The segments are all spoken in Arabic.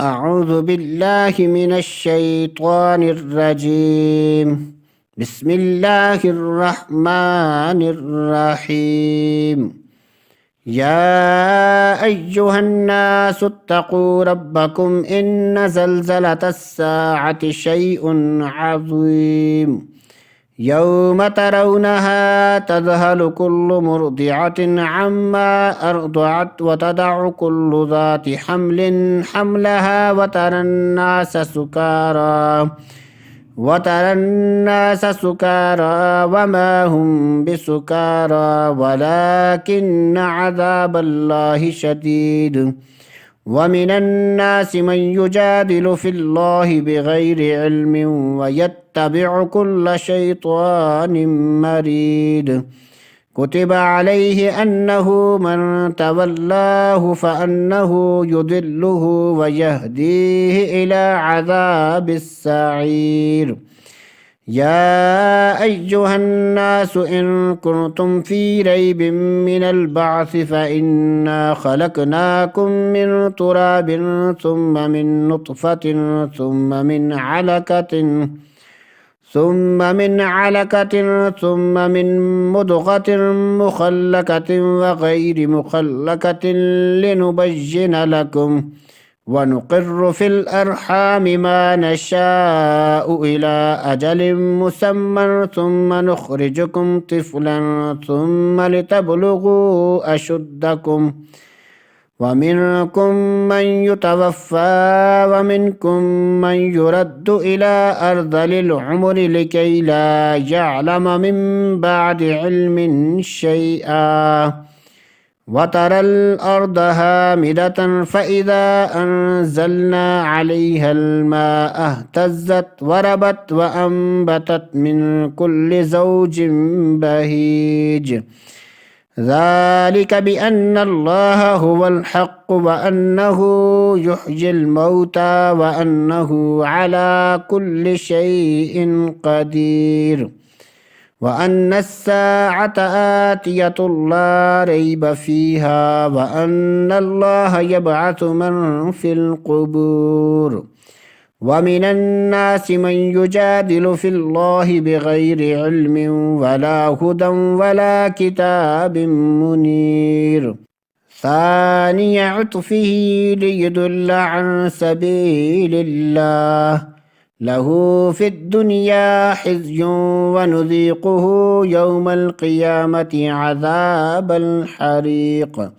أعوذ بالله من الشيطان الرجيم. بسم الله الرحمن الرحيم. يا أيها الناس اتقوا ربكم إن زلزلة الساعة شيء عظيم. يوم ترونها تذهل كل مرضعة عما أرضعت وتضع كل ذات حمل حملها وترى الناس سكارى وما هم بسكارى ولكن عذاب الله شديد. ومن الناس من يجادل في الله بغير علم ويتبع كل شيطان مريد. كتب عليه أنه من تولاه فأنه يضله ويهديه إلى عذاب السعير. يا أيها الناس إن كنتم في ريب من البعث فإنا خلقناكم من تراب ثم من نطفة ثم من مضغة مخلقة وغير مخلقة لنبين لكم ونقر في الأرحام ما نشاء إلى أجل مسمى ثم نخرجكم طفلا ثم لتبلغوا أشدكم ومنكم من يتوفى ومنكم من يرد إلى أرذل العمر لكي لا يعلم من بعد علم شيئا. وترى الأرض هامدة فإذا أنزلنا عليها الماء اهتزت وربت وأنبتت من كل زوج بهيج. ذلك بأن الله هو الحق وأنه يحيي الموتى وأنه على كل شيء قدير وأن الساعة آتية لا ريب فيها وأن الله يبعث من في القبور. ومن الناس من يجادل في الله بغير علم ولا هدى ولا كتاب منير. ثاني عطفه ليضل عن سبيل الله له في الدنيا خزي ونذيقه يوم القيامة عذاب الحريق.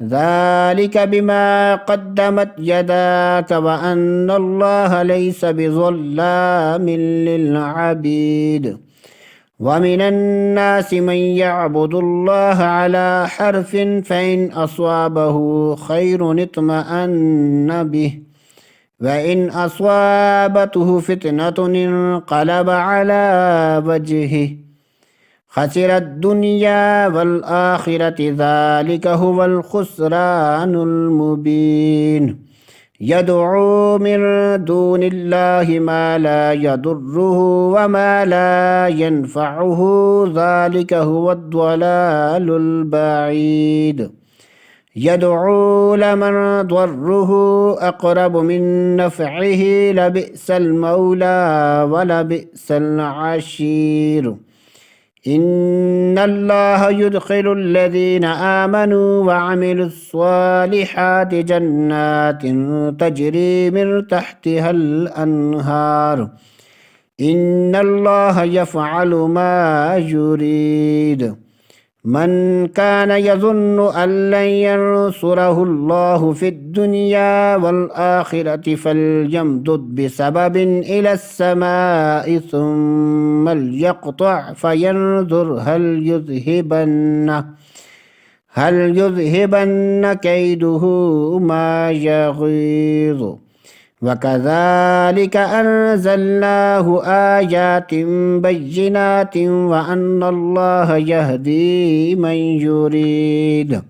ذلك بما قدمت يداك وأن الله ليس بظلام للعبيد. ومن الناس من يعبد الله على حرف فإن أصابه خير اطمأن به وإن أصابته فتنة انقلب على وجهه خسر الدنيا والآخرة ذلك هو الخسران المبين. يدعو من دون الله ما لا يضره وما لا ينفعه ذلك هو الضلال البعيد. يدعو لمن ضره أقرب من نفعه لبئس المولى ولبئس العشير. إن الله يدخل الذين آمنوا وعملوا الصالحات جنات تجري من تحتها الأنهار. إن الله يفعل ما يريد. من كان يظن أن لن ينصره الله في الدنيا والآخرة فليمدد بسبب إلى السماء ثم ليقطع فينظر هل يذهبن كيده ما يغيظ. وكذلك أنزلناه آيات بينات وأن الله يهدي من يريد.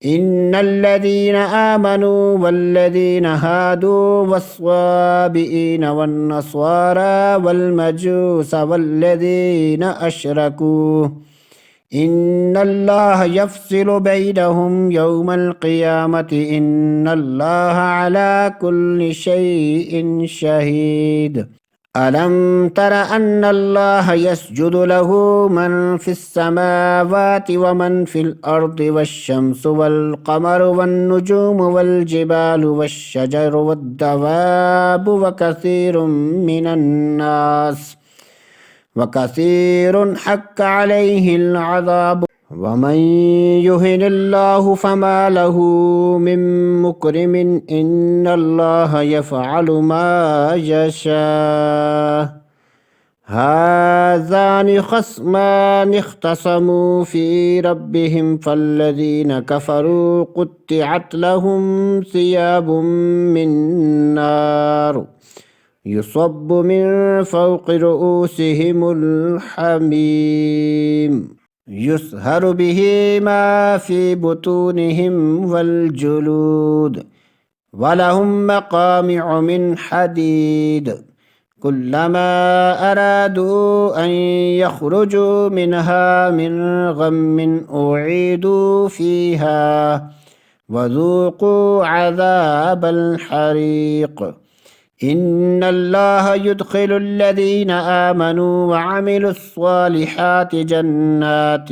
إن الذين آمنوا والذين هادوا والصابئين والنصارى والمجوس والذين أشركوا إن الله يفصل بينهم يوم القيامة إن الله على كل شيء شهيد. ألم تر أن الله يسجد له من في السماوات ومن في الأرض والشمس والقمر والنجوم والجبال والشجر والدواب وكثير حق عليه العذاب ومن يهن الله فما له من مكرم إن الله يفعل ما يشاء. هذان خصمان اختصموا في ربهم فالذين كفروا قطعت لهم ثياب من نار يصب من فوق رؤوسهم الحميم يسهر به ما في بطونهم والجلود ولهم مقامع من حديد كلما أرادوا أن يخرجوا منها من غم أعيدوا فيها وذوقوا عذاب الحريق. إن الله يدخل الذين آمنوا وعملوا الصالحات جنات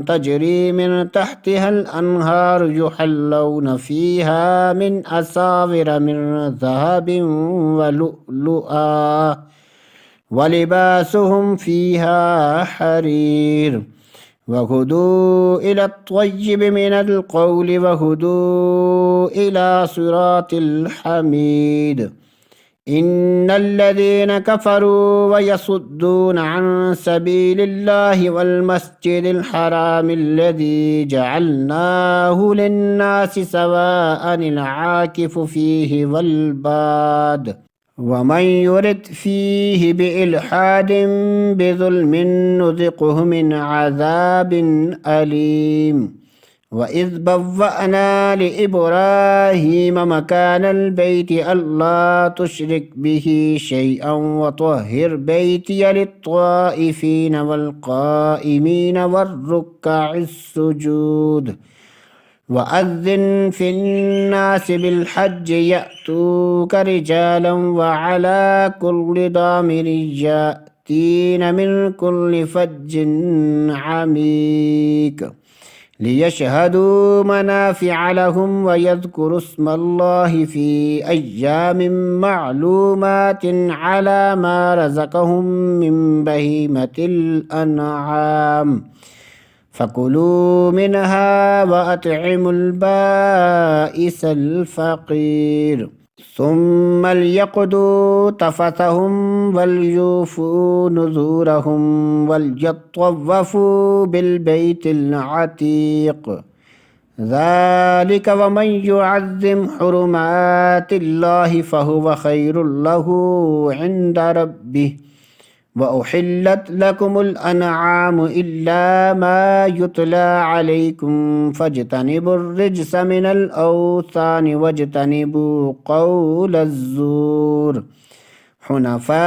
تجري من تحتها الأنهار يحلون فيها من أساور من ذهب ولؤلؤا ولباسهم فيها حرير وهدوا إلى الطيب من القول وهدوا إلى صراط الحميد. إن الذين كفروا ويصدون عن سبيل الله والمسجد الحرام الذي جعلناه للناس سواء العاكف فيه والباد ومن يرد فيه بإلحاد بظلم نذقه من عذاب أليم. وإذ بوأنا لإبراهيم مكان البيت ألا تشرك به شيئا وطهر بيتي للطائفين والقائمين والركع السجود وأذن في الناس بالحج يأتوك رجالا وعلى كل ضامر يأتين من كل فج عميق ليشهدوا منافع لهم ويذكروا اسم الله في أيام معلومات على ما رزقهم من بهيمة الأنعام فكلوا منها وأطعموا البائس الفقير ثم ليقضوا تفثهم وليوفوا نذورهم وليطوفوا بالبيت العتيق ذلك ومن يعظم حرمات الله فهو خير له عند ربه. وأحلت لكم الأنعام إلا ما يتلى عليكم فاجتنبوا الرجس من الأوثان واجتنبوا قول الزور حنفاء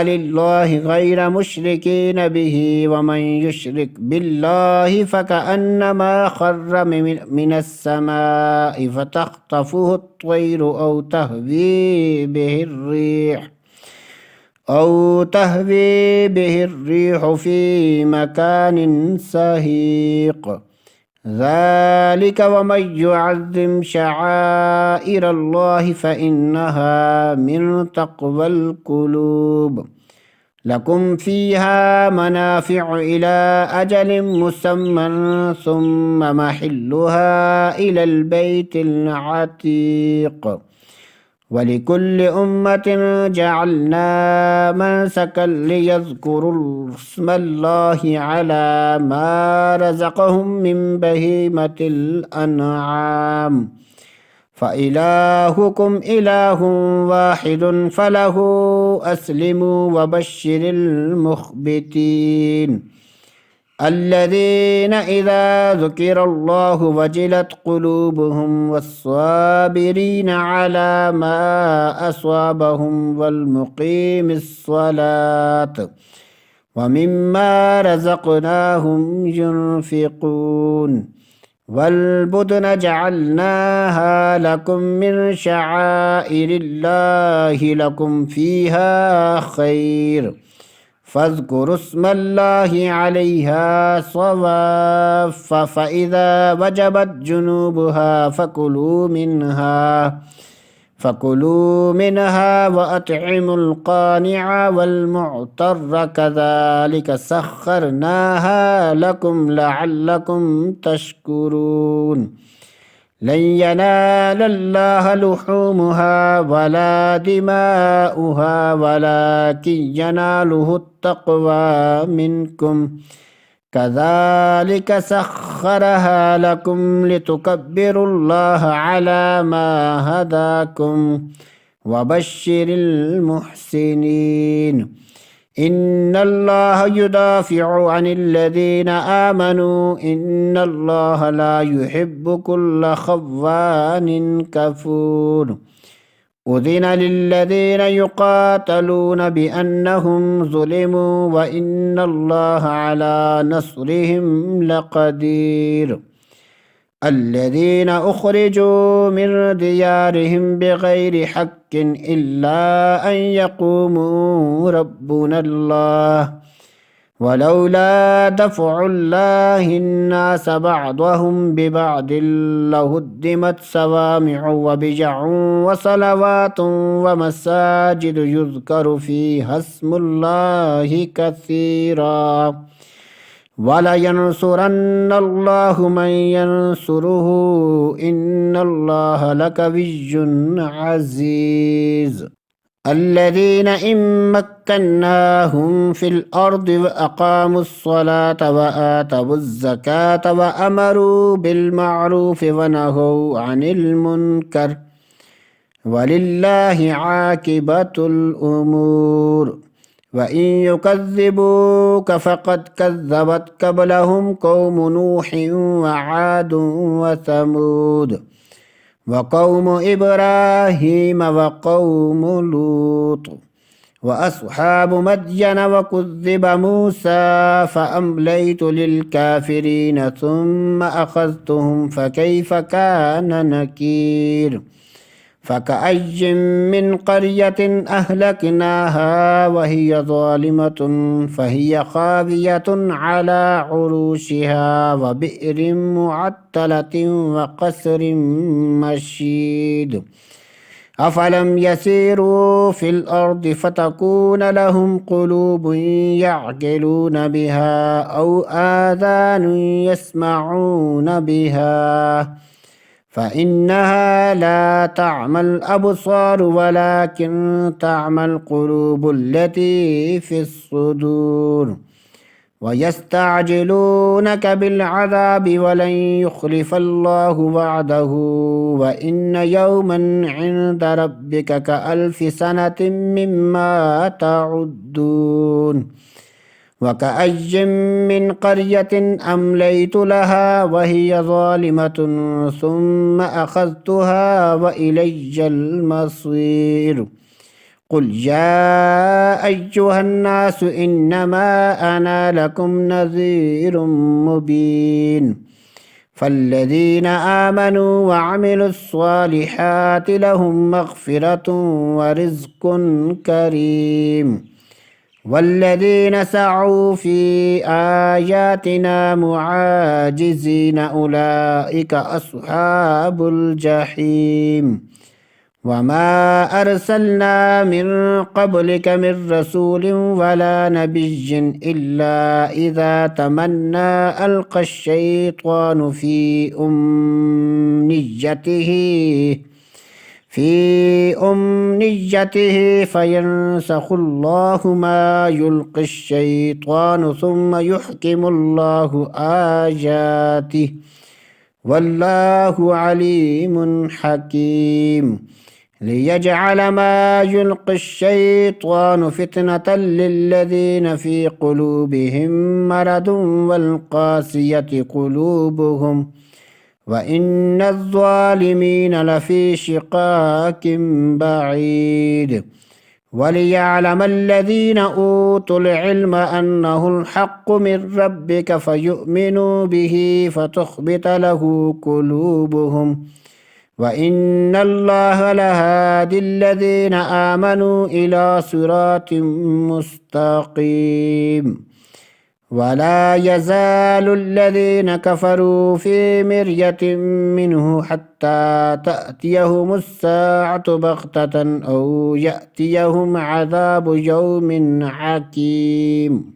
لله غير مشركين به ومن يشرك بالله فكأنما خر من السماء فتخطفه الطير أو تهوي به الريح في مكان سهيق ذلك ومن يعظم شعائر الله فإنها من تقوى القلوب. لكم فيها منافع إلى أجل مسمى ثم محلها إلى البيت العتيق ولكل أمة جعلنا منسكا ليذكروا اسم الله على ما رزقهم من بهيمة الأنعام فإلهكم إله واحد فله أسلموا وبشر المخبتين الذين إذا ذكر الله وجلت قلوبهم والصابرين على ما أصابهم والمقيم الصلاة ومما رزقناهم ينفقون والبدن جعلناها لكم من شعائر الله لكم فيها خير فاذكروا اسم الله عليها صواف فإذا وجبت جنوبها فكلوا منها وأطعموا القانع والمعتر كذلك سخرناها لكم لعلكم تشكرون لن ينال الله لحومها ولا دماؤها ولكن يناله التقوى منكم كذلك سخرها لكم لتكبروا الله على ما هداكم وبشر المحسنين إن الله يدافع عن الذين آمنوا إن الله لا يحب كل خوان كفور أذن للذين يقاتلون بأنهم ظلموا وإن الله على نصرهم لقدير الذين أخرجوا من ديارهم بغير حق إلا أن يقوموا ربنا الله ولولا دفع الله الناس بعضهم ببعض لهدمت صوامع وبجع وصلوات ومساجد يذكر فيها اسم الله كثيرا ولينصرن الله من ينصره إن الله لقوي عزيز الذين إن مكناهم في الأرض وأقاموا الصلاة وآتوا الزكاة وأمروا بالمعروف ونهوا عن المنكر ولله عاقبة الأمور وإن يكذبوك فقد كذبت قبلهم قوم نوح وعاد وثمود وقوم إبراهيم وقوم لوط وأصحاب مدين وكذب موسى فأمليت للكافرين ثم أخذتهم فكيف كان نكير فكأي من قرية أهلكناها وهي ظالمة فهي خاوية على عروشها وبئر معطلة وقصر مشيد أفلم يسيروا في الأرض فتكون لهم قلوب يعقلون بها أو آذان يسمعون بها فإنها لا تعمى الأبصار ولكن تعمى القلوب التي في الصدور ويستعجلونك بالعذاب ولن يخلف الله وعده وإن يوما عند ربك كألف سنة مما تعدون وكأي من قرية أمليت لها وهي ظالمة ثم أخذتها وإلي المصير قل يا أيها الناس إنما أنا لكم نذير مبين فالذين آمنوا وعملوا الصالحات لهم مغفرة ورزق كريم والذين سعوا في آياتنا معاجزين أولئك أصحاب الجحيم وما أرسلنا من قبلك من رسول ولا نبي إلا إذا تمنى ألقى الشيطان في أمنيته فينسخ الله ما يلقي الشيطان ثم يحكم الله آياته والله عليم حكيم ليجعل ما يلقي الشيطان فتنة للذين في قلوبهم مرض والقاسية قلوبهم وإن الظالمين لفي شقاق بعيد وليعلم الذين أوتوا العلم أنه الحق من ربك فيؤمنوا به فتخبت له قلوبهم وإن الله لهادي الذين آمنوا إلى صراط مستقيم. ولا يزال الذين كفروا في مرية منه حتى تأتيهم الساعة بغتة أو يأتيهم عذاب يوم حكيم.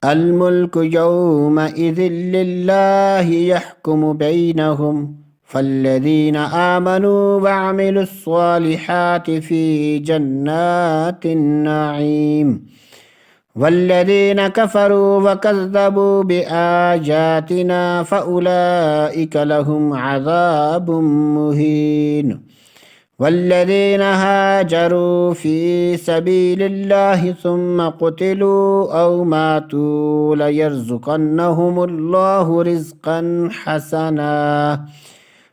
الملك يومئذ لله يحكم بينهم فالذين آمنوا وعملوا الصالحات في جنات النعيم والذين كفروا وكذبوا بآياتنا فأولئك لهم عذاب مهين. والذين هاجروا في سبيل الله ثم قتلوا أو ماتوا ليرزقنهم الله رزقا حسنا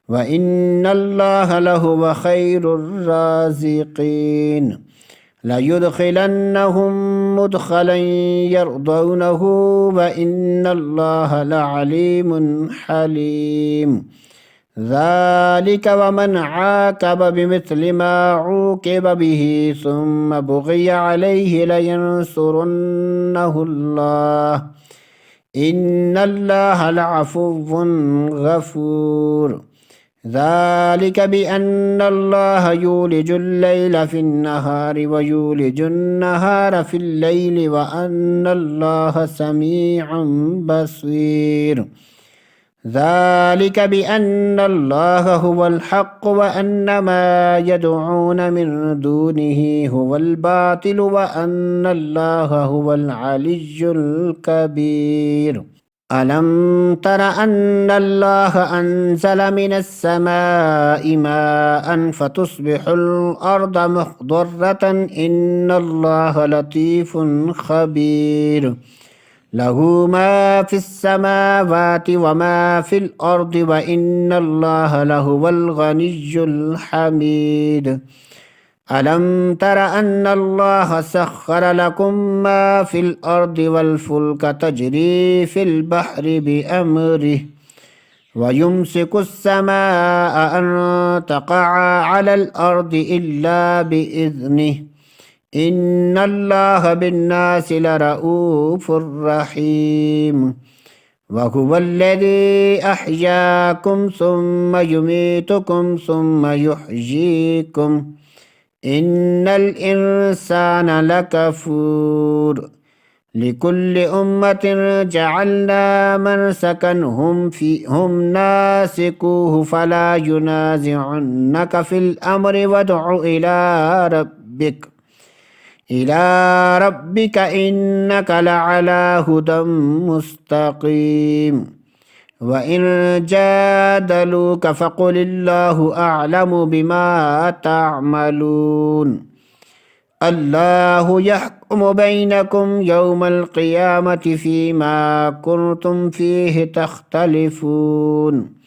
وإن الله لهو خير الرازقين. ليدخلنهم مدخلا يرضونه وإن الله لعليم حليم. ذلك ومن عاقب بمثل ما عوقب به ثم بغي عليه لينصرنه الله إن الله لعفو غفور. ذلك بأن الله يولج الليل في النهار ويولج النهار في الليل وأن الله سميع بصير. ذلك بأن الله هو الحق وأن ما يدعون من دونه هو الباطل وأن الله هو العلي الكبير. ألم تر أن الله أنزل من السماء ماء فتصبح الأرض مخضرة إن الله لطيف خبير. له ما في السماوات وما في الأرض وإن الله لهو الغني الحميد. ألم تر أن الله سخر لكم ما في الأرض والفلك تجري في البحر بأمره ويمسك السماء أن تقع على الأرض إلا بإذنه إن الله بالناس لرؤوف رحيم. وهو الذي أحياكم ثم يميتكم ثم يحييكم إن الإنسان لكفور. لكل أمة جعلنا منسكا هم ناسكوه فلا ينازعنك في الأمر وادع إلى ربك إنك لعلى هدى مستقيم. وإن جادلوك فقل الله أعلم بما تعملون. الله يحكم بينكم يوم القيامة فيما كنتم فيه تختلفون.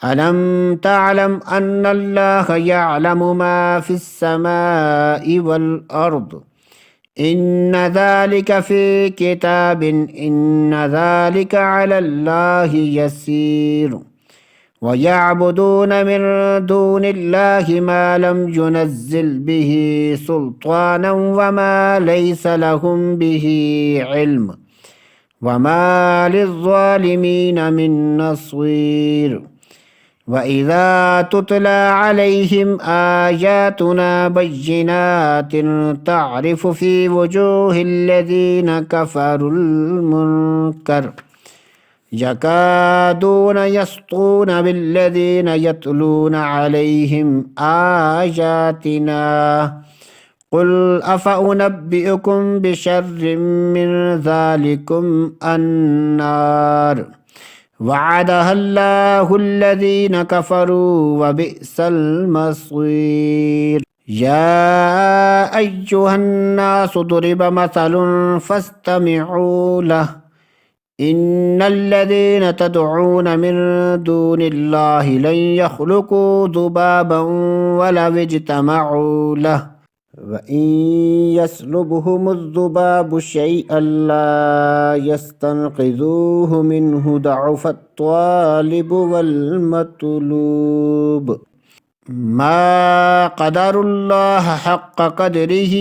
ألم تعلم أن الله يعلم ما في السماء والأرض إن ذلك في كتاب إن ذلك على الله يسير. ويعبدون من دون الله ما لم ينزل به سلطانا وما ليس لهم به علم وما للظالمين من نصير. وإذا تتلى عليهم آياتنا بينات تعرف في وجوه الذين كفروا المنكر يكادون يسطون بالذين يتلون عليهم آياتنا قل أفأنبئكم بشر من ذلكم النار وعدها الله الذين كفروا وبئس المصير. يا أيها الناس ضرب مثل فاستمعوا له إن الذين تدعون من دون الله لن يخلقوا ذبابا ولو اجتمعوا له وإن يسلبهم الذباب شيئا لا يستنقذوه منه ضعف الطالب والمطلوب ما قدر الله حق قدره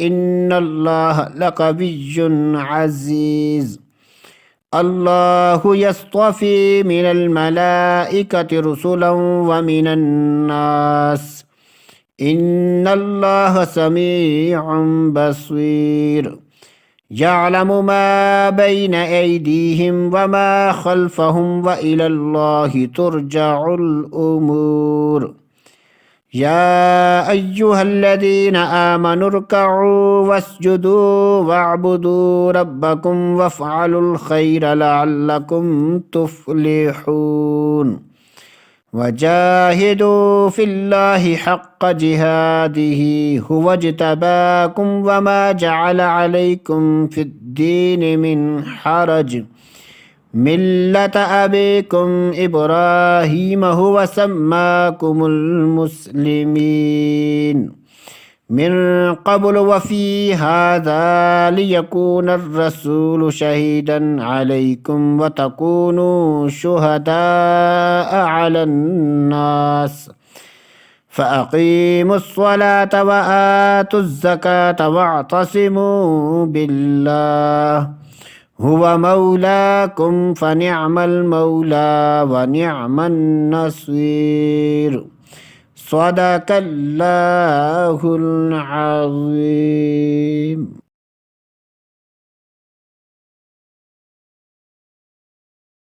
إن الله لقوي عزيز الله يصطفي من الملائكة رسلا ومن الناس إن الله سميع بصير يعلم ما بين أيديهم وما خلفهم وإلى الله ترجع الأمور يا أيها الذين آمنوا اركعوا واسجدوا واعبدوا ربكم وافعلوا الخير لعلكم تفلحون وجاهدوا في الله حق جهاده هو اجتباكم وما جعل عليكم في الدين من حرج ملة أبيكم إبراهيم هو سماكم المسلمين من قبل وفي هذا ليكون الرسول شهيدا عليكم وتكونوا شهداء على الناس فأقيموا الصلاة وآتوا الزكاة واعتصموا بالله هو مولاكم فنعم المولى ونعم النصير صدق الله العظيم.